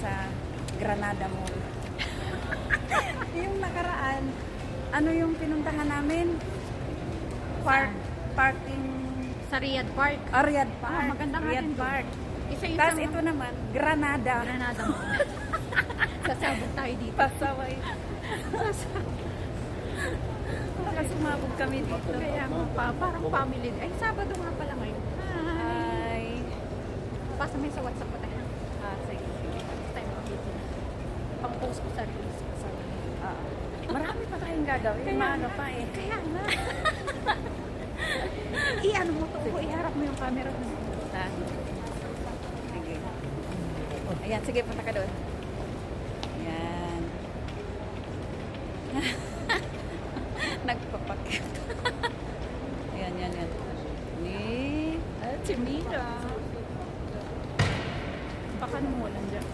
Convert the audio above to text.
sa Granada Mall. Yung nakaraan, ano yung pinuntahan namin? Parking Sa Riyadh Park. Riyadh Park. Maganda nga Riyadh din doon. Park. Isa yung Tapos ito naman, Granada. Granada mo. Sasabog tayo dito. Pasaway. Baka sumabog kami dito. Kaya nga pa, parang family. Ay, Sabado nga pala ngayon. Ay. Pasa mo yun sa WhatsApp ko tayo. Sige. Tapos tayo makikita. Pang-post ko sa reels ko sa Marami pa tayong gagawin. Kaya Maaga nga. pa eh. Kaya nga. I-ano mo to, iharap mo yung camera mo. Sige. Ayan, sige, punta ka doon. Ayan. Nagpapakit. Ayan, yan. At si Mira. Baka nung walang dyan.